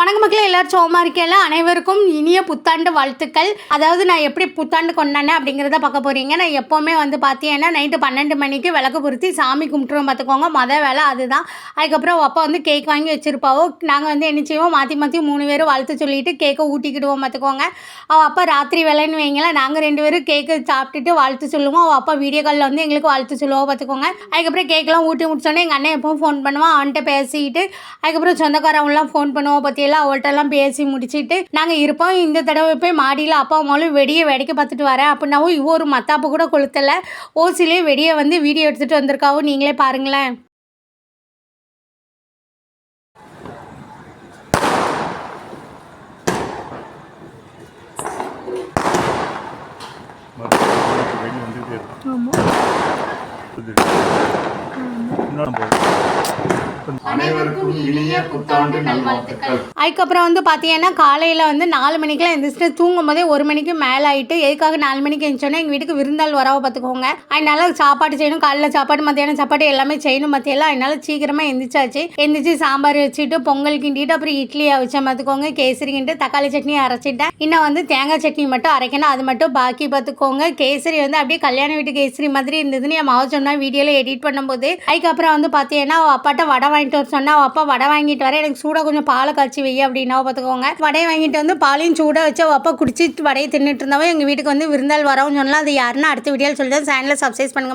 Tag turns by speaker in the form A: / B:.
A: வணக்க மக்களே, எல்லாரும் சோமா இருக்கேல. அனைவருக்கும் இனிய புத்தாண்டு வாழ்த்துக்கள். அதாவது நான் எப்படி புத்தாண்டு கொண்டாடினேன் அப்படிங்கிறத பார்க்க போகிறீங்க. நான் எப்போவுமே வந்து பார்த்தீங்கன்னா நைட்டு 12 மணிக்கு விளக்கு பொருத்தி சாமி கும்பிட்டுருவோம் பார்த்துக்கோங்க. வேலை அதுதான். அதுக்கப்புறம் அப்பா வந்து கேக் வாங்கி வச்சுருப்பாவோ. நாங்கள் வந்து என்ன செய்வோம், மாற்றி மாற்றி 3 பேரும் வாழ்த்து சொல்லிவிட்டு கேக்கை ஊட்டிக்கிடுவோம் பார்த்துக்கோங்க. அவள் அப்பா ராத்திரி வேலைன்னு வைங்களேன், நாங்கள் 2 பேரும் கேக்கு சாப்பிட்டுட்டு வாழ்த்து சொல்லுவோம். அவள் அப்பா வீடியோ காலில் வந்து எங்களுக்கு வாழ்த்து சொல்லுவோம் பார்த்துக்கோங்க. அதுக்கப்புறம் கேக்கெலாம் ஊட்டி முடிச்சோன்னே எங்கள் அண்ணன் எப்பவும் ஃபோன் பண்ணுவான். அவன்கிட்ட பேசிக்கிட்டு அதுக்கப்புறம் சொந்தக்காரவங்களாம் ஃபோன் பண்ணுவோம் பற்றியெல்லாம் அவள்கிட்டலாம் பேசி முடிச்சுட்டு நாங்கள் இருப்போம். இந்த தடவை போய் மாடியில் அப்பா அம்மாவும் வெடியை வேடிக்கை பார்த்துட்டு வரேன் அப்படின்னாவும் இவ ஒரு மத்தாப்பு கூட கொளுத்தலை. ஓசிலே வெடியை வந்து வீடியோ எடுத்துகிட்டு வந்திருக்காவும், நீங்களே பாருங்களேன்.
B: அனைவருக்கும் இனிய புத்தாண்டு நல்வாழ்த்துக்கள்.
A: அதுக்கப்புறம் வந்து பார்த்தீங்கன்னா காலையில் வந்து 4 மணிக்கெலாம் எழுந்திரிச்சிட்டு தூங்கும் போதே 1 மணிக்கு மேலே ஆகிட்டு எதுக்காக 4 மணிக்கு எழுந்தோன்னே எங்கள் வீட்டுக்கு விருந்தாள் வரவ பார்த்துக்கோங்க. அதனால சாப்பாடு செய்யணும், காலைல சாப்பாடு மத்தியானம் சாப்பாடு எல்லாமே செய்யணும் மத்தியெல்லாம். அதனால சீக்கிரமாக எந்திரிச்சு சாம்பார் வச்சுட்டு பொங்கல் கிண்டிட்டு அப்புறம் இட்லி அவிச்சேன் பார்த்துக்கோங்க. கேசரி கிண்டு தக்காளி சட்னி அரைச்சிட்டேன். இன்னும் வந்து தேங்காய் சட்னி மட்டும் அரைக்கணும், அது மட்டும் பாக்கி பார்த்துக்கோங்க. கேசரி வந்து அப்படியே கல்யாண வீட்டு கேசரி மாதிரி இருந்ததுன்னு என் மாவு சொன்னால் வீடியோவில் எடிட் பண்ணும்போது. அதுக்கப்புறம் வந்து பார்த்தீங்கன்னா அப்பாட்ட வடை வாங்கிட்டு வர சொன்னால் அப்பா வடை வாங்கிட்டு வர எனக்கு சூடாக கொஞ்சம் பாலை காய்ச்சி வை அப்படின்னா பார்த்துக்கோங்க. வடையை வாங்கிட்டு வந்து பாலையும் சூடாக வச்சு அப்பா குடிச்சிட்டு வடையை தின்னுட்டு இருந்தவன் எங்கள் வீட்டுக்கு வந்து விருந்தாள் வரவும் சொன்னால் அது யாருன்னா அடுத்த வீடியோவில் சொல்லிட்டு சேனலை சப்ஸ்கிரைப் பண்ணுங்க.